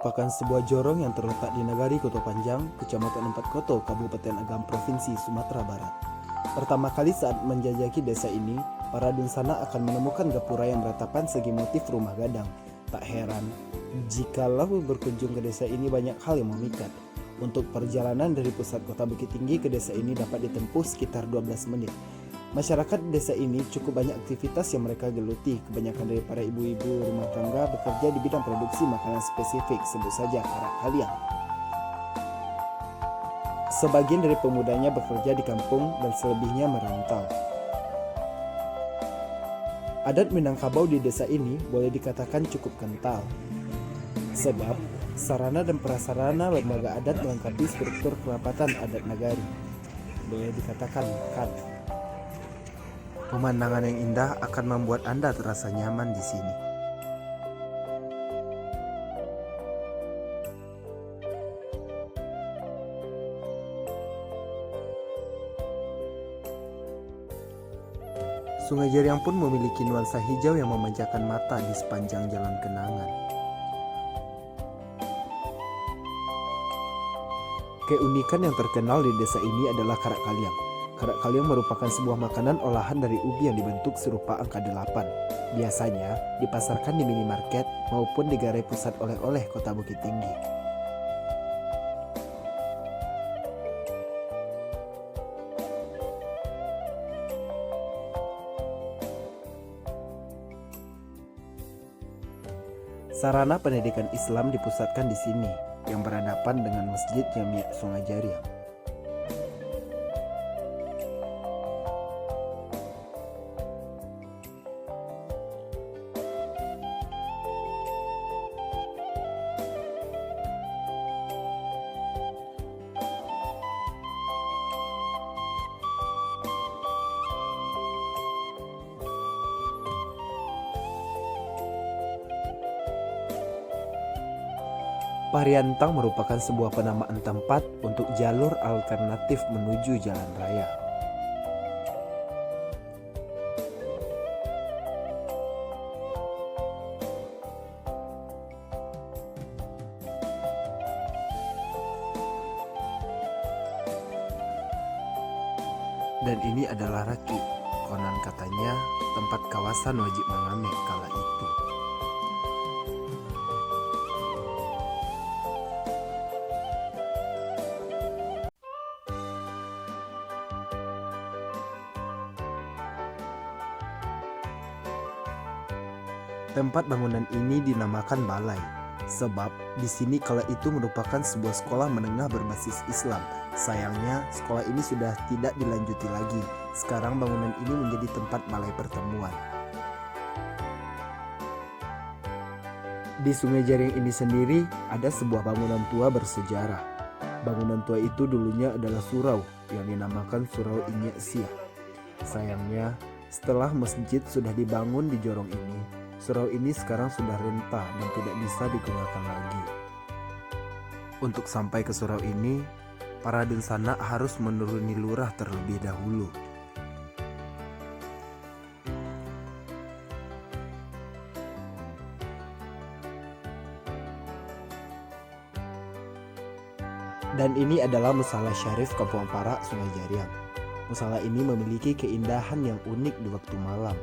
merupakan sebuah jorong yang terletak di Nagari Koto Panjang, Kecamatan Empat Koto, Kabupaten Agam, Provinsi Sumatera Barat. Pertama kali saat menjajaki desa ini, para dunsana akan menemukan gapura yang beratapan segi motif rumah gadang. Tak heran, jikalau berkunjung ke desa ini banyak hal yang memikat. Untuk perjalanan dari pusat kota Bukit Tinggi ke desa ini dapat ditempuh sekitar 12 menit. Masyarakat desa ini cukup banyak aktivitas yang mereka geluti. Kebanyakan dari para ibu-ibu rumah tangga bekerja di bidang produksi makanan spesifik, sebut saja karak kaliang. Sebagian dari pemudanya bekerja di kampung dan selebihnya merantau. Adat Minangkabau di desa ini boleh dikatakan cukup kental. Sebab sarana dan prasarana lembaga adat melengkapi struktur kerapatan adat Nagari. Boleh dikatakan lekat. Pemandangan yang indah akan membuat Anda terasa nyaman di sini. Sungai Jariang pun memiliki nuansa hijau yang memanjakan mata di sepanjang jalan kenangan. Keunikan yang terkenal di desa ini adalah karak kaliang. Karak kaliang merupakan sebuah makanan olahan dari ubi yang dibentuk serupa angka 8. Biasanya dipasarkan di minimarket maupun di gerai pusat oleh-oleh Kota Bukit Tinggi. Sarana pendidikan Islam dipusatkan di sini, yang berhadapan dengan Masjid Jami' Sungai Jariang. Pariantang merupakan sebuah penamaan tempat untuk jalur alternatif menuju jalan raya. Dan ini adalah Raki, konon katanya tempat kawasan wajib mangame kala itu. Tempat bangunan ini dinamakan Balai, sebab di sini kala itu merupakan sebuah sekolah menengah berbasis Islam. Sayangnya, sekolah ini sudah tidak dilanjuti lagi. Sekarang bangunan ini menjadi tempat balai pertemuan. Di Sungai Jariang ini sendiri ada sebuah bangunan tua bersejarah. Bangunan tua itu dulunya adalah surau yang dinamakan Surau Inye Siah. Sayangnya, setelah masjid sudah dibangun di jorong ini, surau ini sekarang sudah renta dan tidak bisa digunakan lagi. Untuk sampai ke surau ini, para dunsana harus menuruni lurah terlebih dahulu. Dan ini adalah Musala Syarif Kampung Parak, Sungai Jariang. Musala ini memiliki keindahan yang unik di waktu malam.